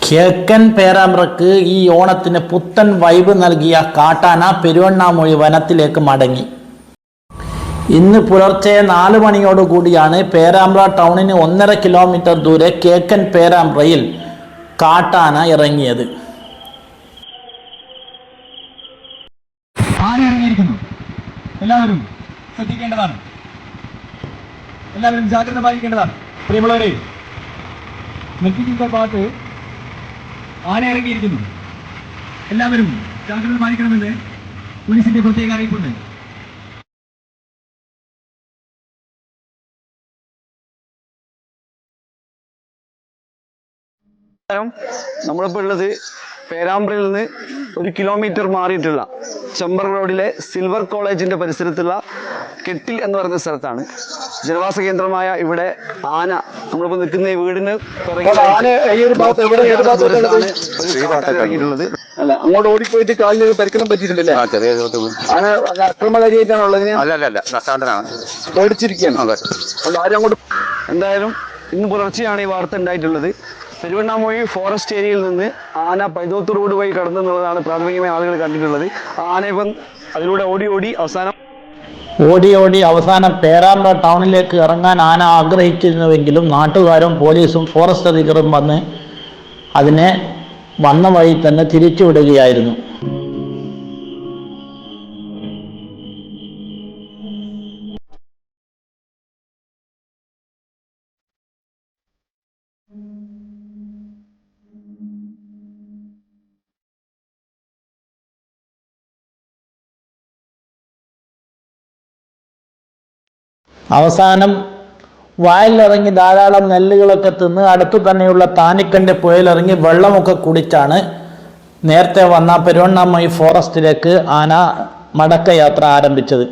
കിഴക്കൻ പേരാമ്പ്രക്ക് ഈ ഓണത്തിന് പുത്തൻ വൈബ് നൽകിയ കാട്ടാന പെരുവണ്ണാമൊഴി വനത്തിലേക്ക് മടങ്ങി. ഇന്ന് പുലർച്ചെ 4 മണിയോടുകൂടിയാണ് പേരാമ്പ്ര ടൗണിന് 1.5 കിലോമീറ്റർ ദൂരെ കിഴക്കൻ പേരാമ്പ്രയിൽ കാട്ടാന ഇറങ്ങിയത്. ആന ഇറങ്ങിയിരിക്കുന്നു. എല്ലാവരും ശ്രദ്ധിക്കേണ്ടതാണ്, എല്ലാവരും ജാഗ്രത പാലിക്കേണ്ടതാണ്. പ്രിയമുള്ളവരെ, നെറ്റിന്റെ ഭാഗത്ത് ആന ഇറങ്ങിയിരിക്കുന്നു. എല്ലാവരും ജാഗ്രത പാലിക്കണമെന്ന് പോലീസിന്റെ പ്രത്യേക അറിയിപ്പുണ്ട്. നമ്മളിപ്പോൾ ഉള്ളത് പേരാമ്പ്രയിൽ നിന്ന് 1 കിലോമീറ്റർ മാറിയിട്ടുള്ള ചെമ്പർ റോഡിലെ സിൽവർ കോളേജിന്റെ പരിസരത്തുള്ള കെട്ടിൽ എന്ന് പറയുന്ന സ്ഥലത്താണ്. ജനവാസ കേന്ദ്രമായ ഇവിടെ ആന നമ്മളിപ്പോൾ നിൽക്കുന്ന ഈ വീടിന് ഇറങ്ങിയിട്ടുള്ളത്. അല്ല, അങ്ങോട്ട് ഓടിപ്പോയിട്ട് കാലിന് പരിക്കണം പറ്റിയിട്ടുണ്ടല്ലേ? ആന അക്രമകാരിയായിട്ടാണുള്ളത്. പേടിച്ചിരിക്കുകയാണ്. ആരും അങ്ങോട്ട്. എന്തായാലും ഇന്ന് പുലർച്ചെയാണ് ഈ വാർത്ത ഉണ്ടായിട്ടുള്ളത്. പെരുവണ്ണാമൊഴി ഫോറസ്റ്റ് ഏരിയയിൽ നിന്ന് ആന പൈതോത്ത് റോഡ് വഴി കടന്നെന്നുള്ളതാണ് പ്രാഥമികമായി ആളുകൾ കണ്ടിട്ടുള്ളത്. ആന ഇപ്പം അതിലൂടെ ഓടി അവസാനം പേരാമ്പ്ര ടൗണിലേക്ക് ഇറങ്ങാൻ ആന ആഗ്രഹിച്ചിരുന്നുവെങ്കിലും നാട്ടുകാരും പോലീസും ഫോറസ്റ്റ് അധികൃതരും വന്ന് അതിനെ വന്ന വഴി തന്നെ തിരിച്ചുവിടുകയായിരുന്നു. അവസാനം വയലിലിറങ്ങി ധാരാളം നെല്ലുകളൊക്കെ തിന്ന് അടുത്തു തന്നെയുള്ള താനിക്കൻ്റെ പുഴയിലിറങ്ങി വെള്ളമൊക്കെ കുടിച്ചാണ് നേരത്തെ വന്ന പെരുവണ്ണാമൊഴി ഫോറസ്റ്റിലേക്ക് ആന മടക്കയാത്ര ആരംഭിച്ചത്.